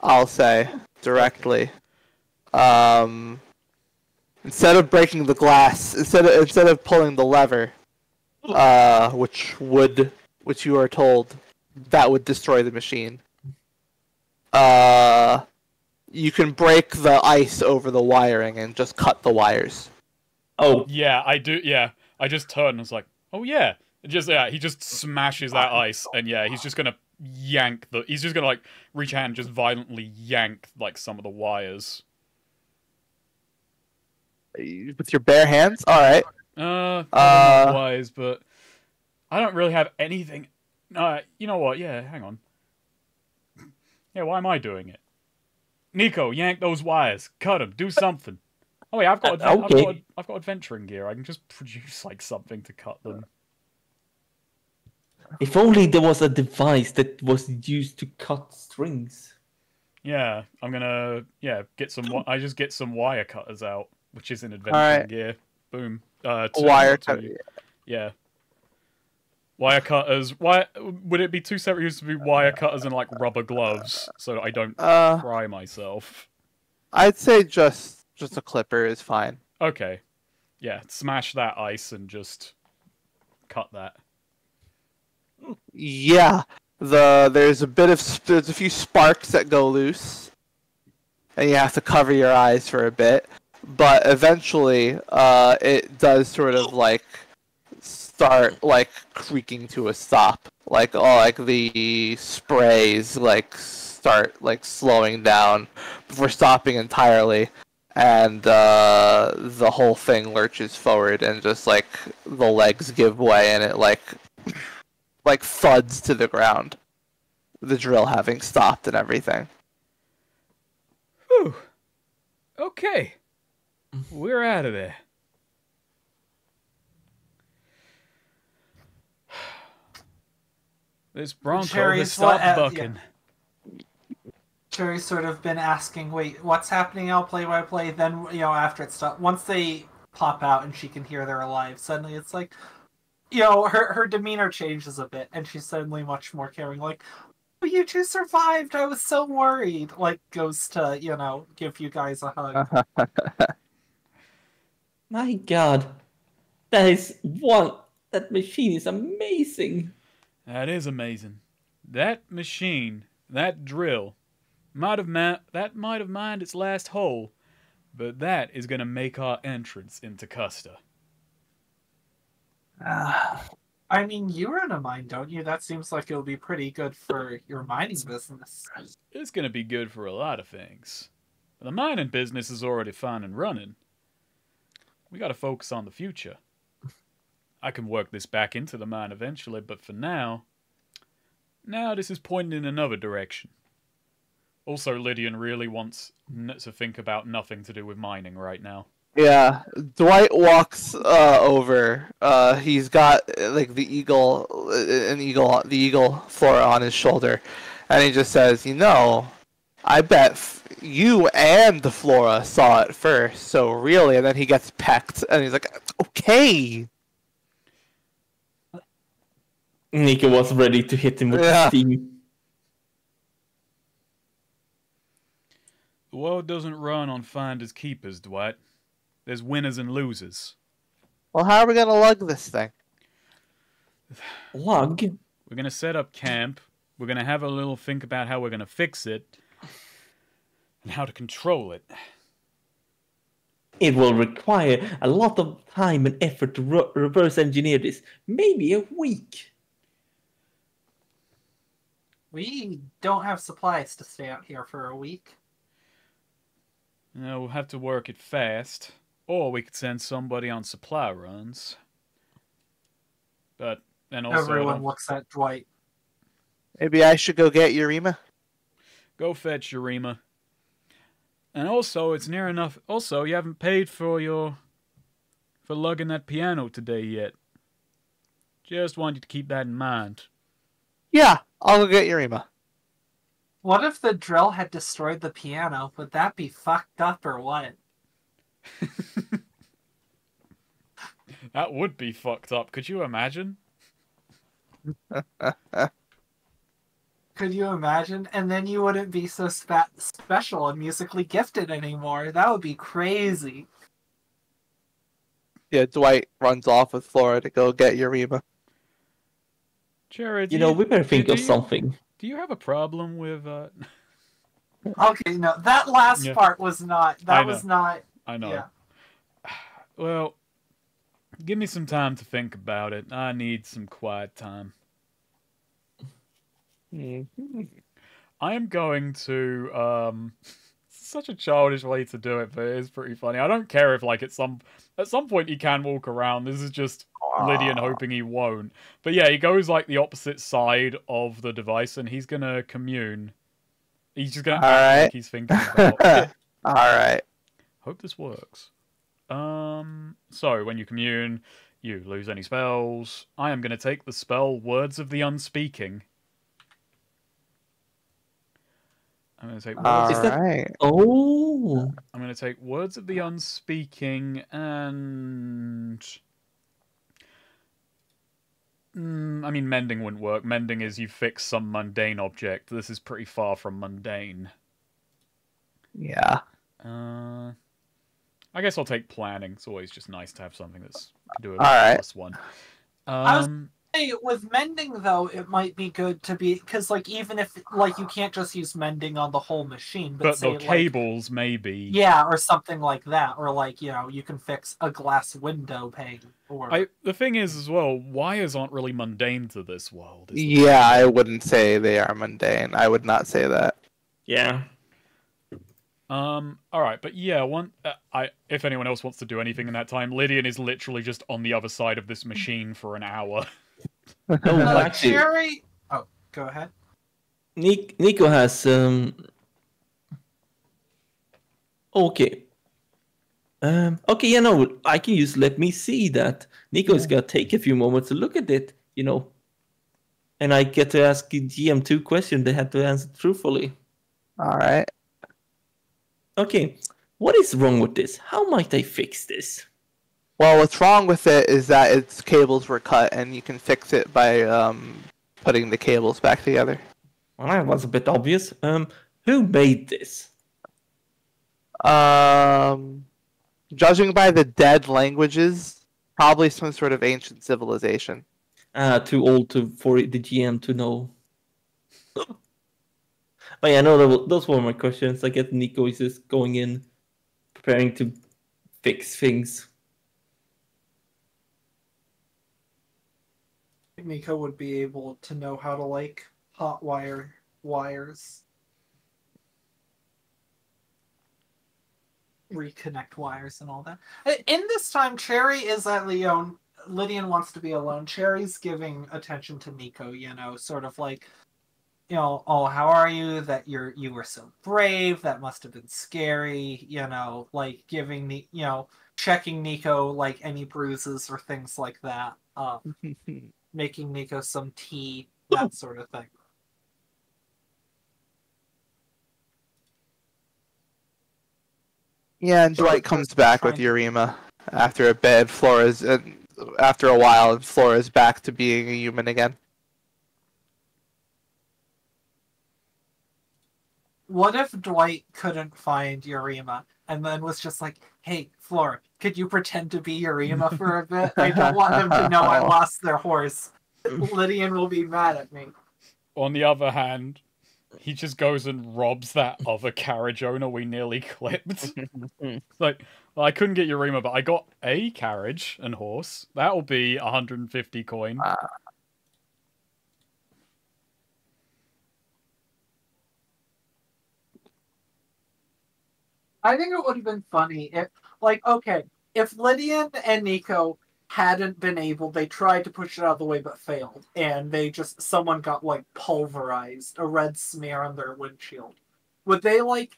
I'll say, directly. Instead of breaking the glass, instead of pulling the lever, which you are told that would destroy the machine, you can break the ice over the wiring and just cut the wires. Oh. Yeah, I do, yeah. I just turned and was like, oh yeah. He just smashes that ice, and he's just gonna he's just gonna, reach out and just violently yank, some of the wires. With your bare hands? Alright. Not wise, but I don't really have anything. You know what? Yeah, hang on. Yeah, why am I doing it? Nico, yank those wires. Cut them. Do something. Oh yeah, I've got adventuring gear. I can just produce something to cut them. If only there was a device that was used to cut strings. Yeah, I'm gonna get some. I just get some wire cutters out, which is in adventuring gear. Boom. Wire cutter. Yeah. Wire cutters. Why would it be too separate? It used to be wire cutters and rubber gloves, so I don't fry myself. I'd say just a clipper is fine. Okay. Yeah, smash that ice and just cut that. Yeah. There's a few sparks that go loose, and you have to cover your eyes for a bit, but eventually it does sort of start creaking to a stop. The sprays start slowing down before stopping entirely, and the whole thing lurches forward, and just the legs give way, and it thuds to the ground. The drill having stopped and everything. Whew. Okay. We're out of there. This Bronco has stopped bucking. Yeah. Cherry's sort of been asking, wait, what's happening now, play-by-play? Then, after it stopped, once they pop out and she can hear they're alive, suddenly it's her demeanor changes a bit, and she's suddenly much more caring, oh, you two survived, I was so worried, goes to, give you guys a hug. My god. That machine is amazing. That is amazing. That machine, that drill, might have mined its last hole, but that is going to make our entrance into Custer. I mean, you run a mine, don't you? That seems like it'll be pretty good for your mining business. It's going to be good for a lot of things. The mining business is already fine and running. We got to focus on the future. I can work this back into the mine eventually, but for now this is pointing in another direction. Also, Lydian really wants to think about nothing to do with mining right now. Yeah, Dwight walks over. He's got the eagle flora on his shoulder, and he just says, I bet you and the flora saw it first. So really, and then he gets pecked, and he's like, okay. Nico was ready to hit him with steam. The world doesn't run on finders keepers, Dwight. There's winners and losers. Well, how are we gonna lug this thing? Lug? We're gonna set up camp. We're gonna have a little think about how we're gonna fix it and how to control it. It will require a lot of time and effort to reverse engineer this. Maybe a week. We don't have supplies to stay out here for a week. We'll have to work it fast, or we could send somebody on supply runs. But then also, Everyone looks at Dwight. Maybe I should go get Urema. Go fetch Urema. And also, it's near enough. Also, you haven't paid for lugging that piano today yet. Just want you to keep that in mind. Yeah, I'll go get Urema. What if the drill had destroyed the piano? Would that be fucked up or what? That would be fucked up. Could you imagine? Could you imagine? And then you wouldn't be so special and musically gifted anymore. That would be crazy. Yeah, Dwight runs off with Flora to go get Urema. Jared, We better think of something. Do you have a problem with Okay, no, that last part was not. That was not. I know. Yeah. Well, give me some time to think about it. I need some quiet time. I am going to such a childish way to do it, but it is pretty funny. I don't care if at some point he can walk around. This is just Lydian hoping he won't. But yeah, he goes the opposite side of the device and he's gonna commune. He's just gonna act like he's thinking about it. Alright. Hope this works. So when you commune, you lose any spells. I am gonna take the spell Words of the Unspeaking. I'm going to take words. I'm going to take Words of the Unspeaking and I mean, mending wouldn't work. Mending is you fix some mundane object. This is pretty far from mundane. Yeah. I guess I'll take planning. It's always just nice to have something that's do it plus one. Hey, with mending though, it might be good to be because even if you can't just use mending on the whole machine, but say, the cables maybe. Yeah, or something like that, or you can fix a glass window pane. Or the thing is as well, wires aren't really mundane to this world. Yeah, I wouldn't say they are mundane. I would not say that. Yeah. All right, but yeah, if anyone else wants to do anything in that time, Lydian is literally just on the other side of this machine for an hour. Cherry. Oh, go ahead. Nico has Okay. Okay, I can use let me see that. Nico's gonna take a few moments to look at it, and I get to ask GM 2 questions they have to answer truthfully. Alright. Okay, what is wrong with this? How might I fix this? Well, what's wrong with it is that its cables were cut, and you can fix it by putting the cables back together. Well, that was a bit obvious. Who made this? Judging by the dead languages, probably some sort of ancient civilization. Too old for the GM to know. But yeah, no, those were my questions. I guess Nico is just going in, preparing to fix things. Nico would be able to know how to hot wire wires, reconnect wires, and all that. In this time, Cherry is at Leon. Lydian wants to be alone. Cherry's giving attention to Nico. Sort of oh, how are you? That you were so brave. That must have been scary. Giving checking Nico any bruises or things like that. Making Nico some tea, that sort of thing. Yeah, and Dwight comes back with Urema after a bit. After a while, and Flora's back to being a human again. what if Dwight couldn't find Yurima and then was just like, "Hey, Flora, could you pretend to be Yurima for a bit? I don't want them to know I lost their horse. Lydian will be mad at me." On the other hand, he just goes and robs that other carriage owner we nearly clipped. Like, well, I couldn't get Yurima, but I got a carriage and horse. That'll be 150 coin. I think it would have been funny if, like, okay, if Lydian and Nico hadn't been able, they tried to push it out of the way but failed, and someone got, like, pulverized, a red smear on their windshield. Would they, like,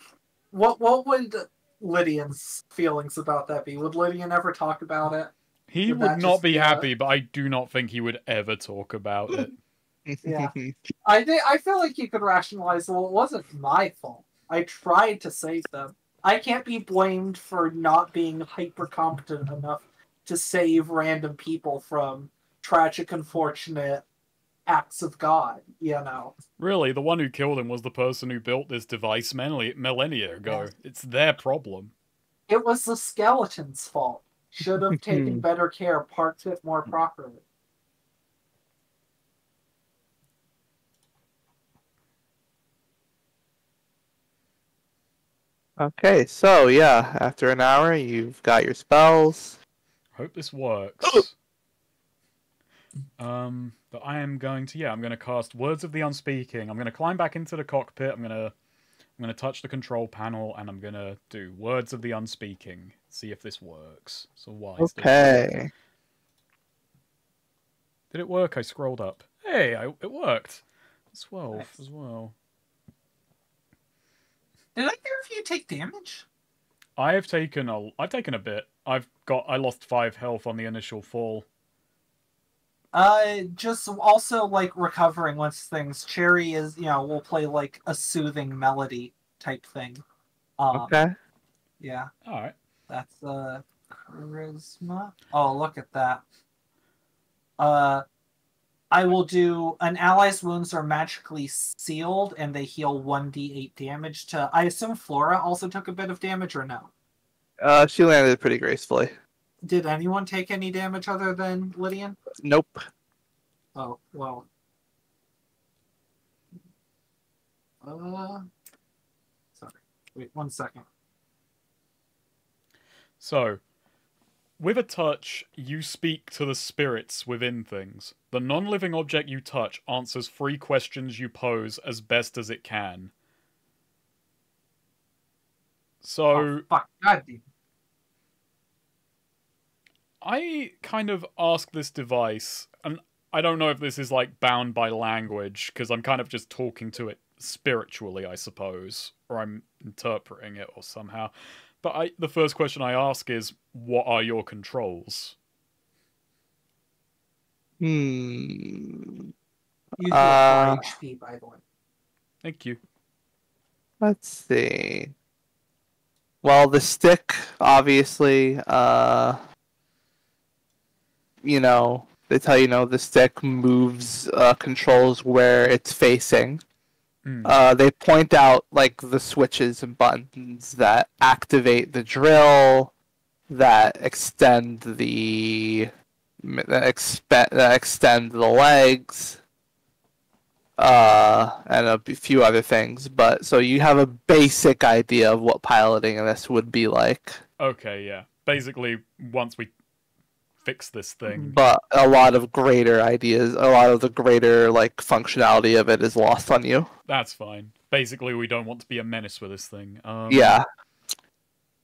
what would Lydian's feelings about that be? Would Lydian ever talk about it? He would not be happy, but I do not think he would ever talk about it. Yeah. I feel like you could rationalize, well, it wasn't my fault. I tried to save them. I can't be blamed for not being hyper competent enough to save random people from tragic, unfortunate acts of God, you know. Really, the one who killed him was the person who built this device millennia ago. Yeah. It's their problem. It was the skeleton's fault. Should have taken better care, parked it more properly. Okay, so yeah, after an hour, you've got your spells. Hope this works. But I am going to, I'm going to cast Words of the Unspeaking. I'm going to climb back into the cockpit. I'm going to touch the control panel, and I'm going to do Words of the Unspeaking. See if this works. So why? Okay. Did it work? I scrolled up. Hey, it worked. 12 nice. As well. Did I hear if you take damage? I've taken a bit. I lost 5 health on the initial fall. Just also like recovering once things. Cherry is, will play like a soothing melody type thing. Okay. Yeah. All right. That's charisma. Oh, look at that. I will do an ally's wounds are magically sealed and they heal 1d8 damage to. I assume Flora also took a bit of damage or no? She landed pretty gracefully. Did anyone take any damage other than Lydian? Nope. Oh, well. Sorry. Wait 1 second. So, with a touch, you speak to the spirits within things. The non-living object you touch answers 3 questions you pose as best as it can. So... Oh, fuck. God damn. I kind of ask this device, and I don't know if this is, like, bound by language, because I'm kind of just talking to it spiritually, I suppose, or I'm interpreting it or somehow. But the first question I ask is, what are your controls? You do 4 HP, by the way. Thank you. Let's see. Well, the stick, obviously, they tell you, the stick moves, controls where it's facing. They point out, like, the switches and buttons that activate the drill, that extend the legs, and a few other things. But so you have a basic idea of what piloting this would be like. Okay, yeah. Basically, once we fix this thing. But a lot of greater ideas, a lot of the greater, like, functionality of it is lost on you. That's fine. Basically, we don't want to be a menace with this thing. Yeah.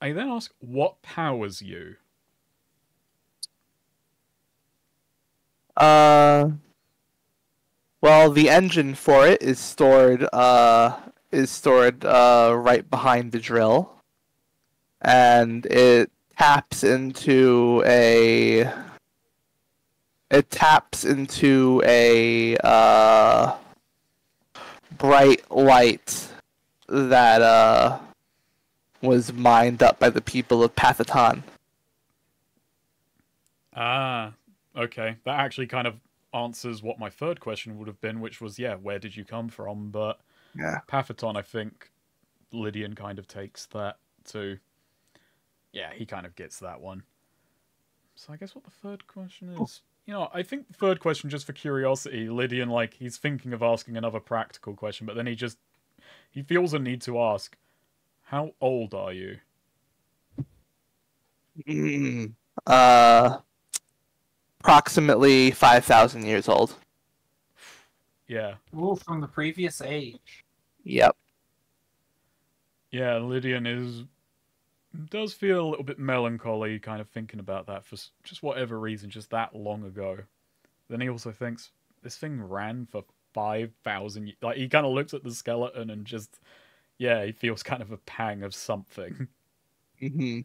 I then ask, what powers you? Well, the engine for it is stored right behind the drill, and it taps into a bright light that was mined up by the people of Pathaton. Ah, okay. That actually kind of answers what my third question would have been, which was, where did you come from? But yeah, Pathaton, I think, Lydian kind of takes that too. Yeah, he kind of gets that one. So I guess what the third question is... You know, I think the third question, just for curiosity, Lydian, like, he's thinking of asking another practical question, but then he feels a need to ask, how old are you? Approximately 5,000 years old. Yeah. Ooh, from the previous age. Yep. Yeah, Lydian does feel a little bit melancholy, kind of thinking about that for just whatever reason, just that long ago. Then he also thinks, this thing ran for 5,000 years. Like, he kind of looks at the skeleton and just, yeah, he feels kind of a pang of something. Mm-hmm.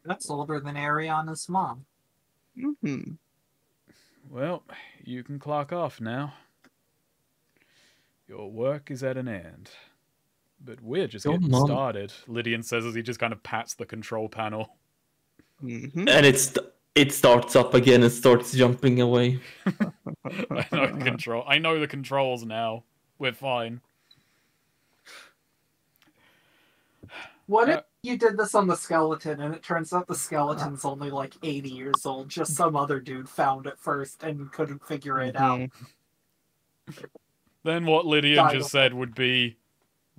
That's older than Ariana's mom. Mm-hmm. Well, you can clock off now. Your work is at an end. But we're just Your getting mom. started, Lydian says as he just kind of pats the control panel. Mm-hmm. And it starts up again and starts jumping away. I know the controls now. We're fine. What if you did this on the skeleton and it turns out the skeleton's only like 80 years old? Just some other dude found it first and couldn't figure it out. Then what Lydian Died just of said would be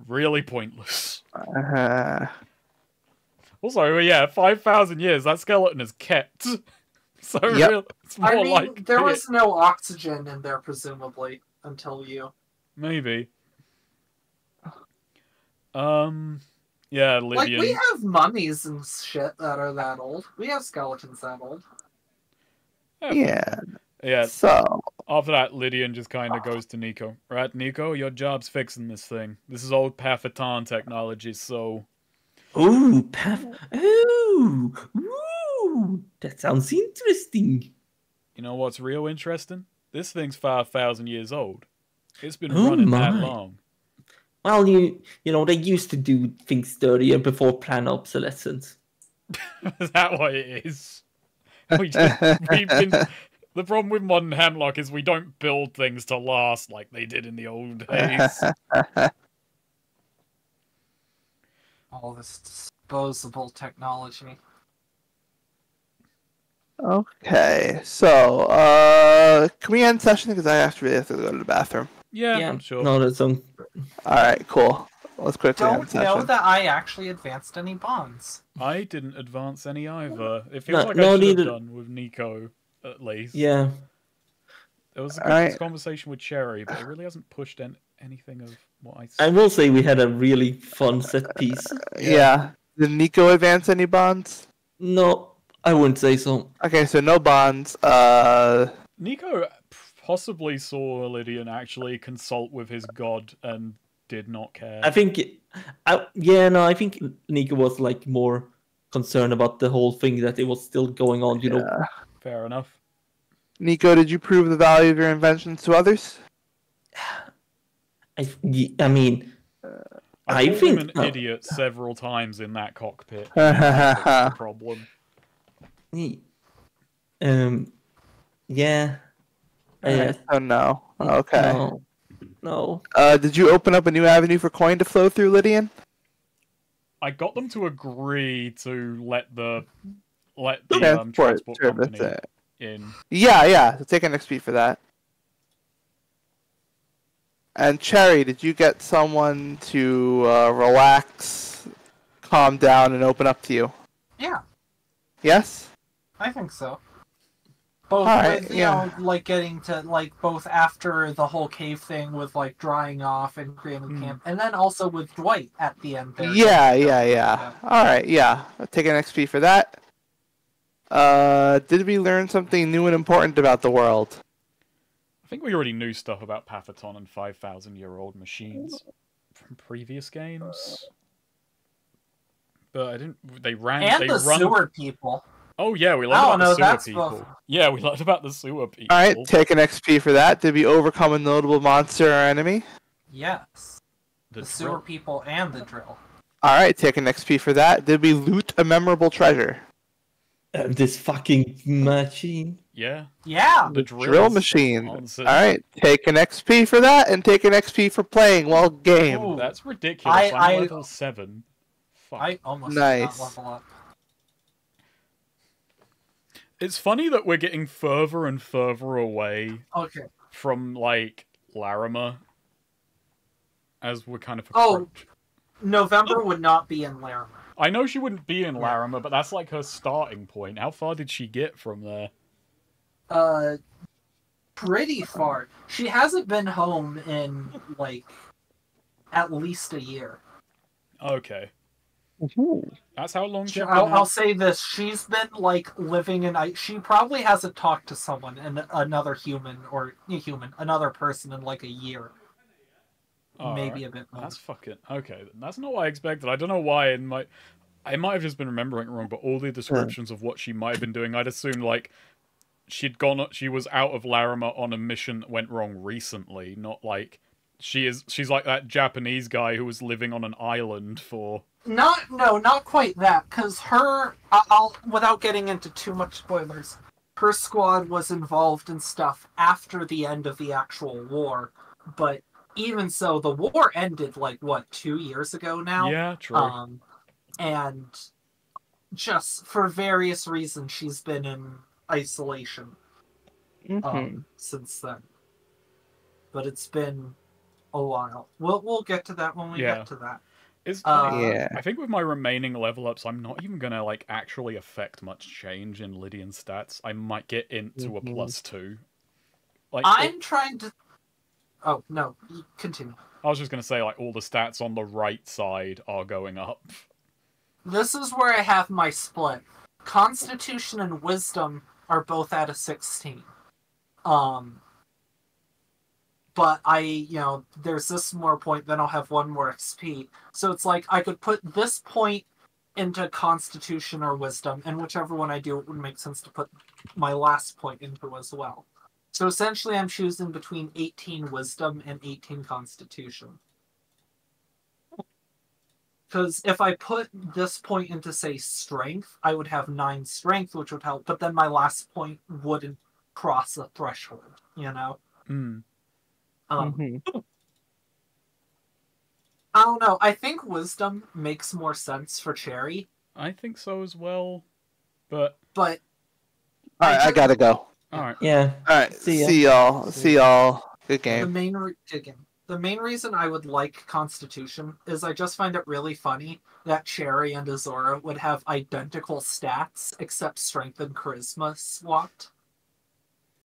really pointless. Uh, Also, yeah, 5,000 years, that skeleton is kept. So Yep. really, it's more I mean, like there was no oxygen in there, presumably, until you... maybe. Yeah, Lydian. Like, we have mummies and shit that are that old. We have skeletons that old. yeah. Yeah. So, After that, Lydian just kind of goes to Nico. Right, Nico, your job's fixing this thing. This is old Pathaton technology, so... Ooh, ooh, that sounds interesting. You know what's real interesting? This thing's 5,000 years old. It's been Oh running that my. long. Well, you know, they used to do things dirtier before planned obsolescence. Is that what it is? We've been... The problem with modern Hemlock is we don't build things to last like they did in the old days. All this disposable technology. okay. So, can we end session? Because I really have to go to the bathroom. Yeah, sure. No, that's Alright, cool. Let's quickly end Don't session. know that I actually advanced any bonds. I didn't advance any either. It feels like no, I should have neither. done with Nico, at least. Yeah. There was a good Alright. conversation with Cherry, but it really hasn't pushed anything of what I I will say we had a really fun set piece. Yeah. Did Nico advance any bonds? No, I wouldn't say so. Okay, so no bonds. Nico possibly saw Lydian actually consult with his god and did not care. I think, I think Nico was like more concerned about the whole thing that it was still going on. You know, Fair enough. Nico, did you prove the value of your inventions to others? I mean, I called think him an idiot several times in that cockpit. That's the problem. Yeah. Oh no. Okay. No. Did you open up a new avenue for coin to flow through, Lydian? I got them to agree to let the Transport transport service company in. Yeah. So take an XP for that. And Cherry, did you get someone to relax, calm down, and open up to you? Yeah, Yes? I think so. Both Alright, with, yeah. like getting to, like, both after the whole cave thing with, like, drying off and creating camp, and then also with Dwight at the end there. Yeah. Alright, yeah. I'll take an XP for that. Did we learn something new and important about the world? I think we already knew stuff about Pathaton and 5,000-year-old machines from previous games. But I didn't... They run... Sewer people. Oh yeah, we learned about the sewer people. Both. Yeah, we learned about the sewer people. Alright, take an XP for that. Did we overcome a notable monster or enemy? Yes. The sewer people and the drill. Alright, take an XP for that. Did we loot a memorable treasure? This fucking machine. Yeah. Yeah. The drill drills machine. answered. All right, take an XP for that, and take an XP for playing while game. Ooh. That's ridiculous. I- I'm level 7. Fuck. I almost did Nice. not level up. It's funny that we're getting further and further away Okay. from, like, Larimer as we're kind of Oh. approach. November would not be in Larimer. I know she wouldn't be in Larimer, but that's like her starting point. How far did she get from there? Pretty far. She hasn't been home in, like, at least a year. Okay. Ooh. That's how long she's been I'll out? say this. She's been, like, living in... She probably hasn't talked to someone, another human, another person in, like, a year. Maybe a bit more. That's fucking... Okay, that's not what I expected. I don't know why I might have just been remembering it wrong, but all the descriptions of what she might have been doing, I'd assumed, like, she was out of Larimer on a mission that went wrong recently, not like... She's like that Japanese guy who was living on an island for... Not quite that, because without getting into too much spoilers, her squad was involved in stuff after the end of the actual war, but even so, the war ended, like, 2 years ago now? Yeah, true. And just for various reasons, she's been in isolation since then. But it's been a while. We'll get to that when we get to that. It's Yeah. I think with my remaining level ups, I'm not even gonna like actually affect much change in Lydian's stats. I might get into a +2. Like I'm trying to. Oh no, continue. I was just gonna say like all the stats on the right side are going up. This is where I have my split. Constitution and Wisdom are both at a 16. But there's this more point, then I'll have one more XP. So it's like I could put this point into Constitution or Wisdom, and whichever one I do, it would make sense to put my last point into as well. So essentially I'm choosing between 18 Wisdom and 18 Constitution. Because if I put this point into, say, Strength, I would have 9 Strength, which would help, but then my last point wouldn't cross the threshold, you know? I don't know. I think Wisdom makes more sense for Cherry. I think so as well, but Alright, I gotta go. alright. Yeah. Alright, See ya. see y'all. See y'all. Good The game. main reason I would like Constitution is I just find it really funny that Cherry and Azora would have identical stats except Strength and Charisma swapped.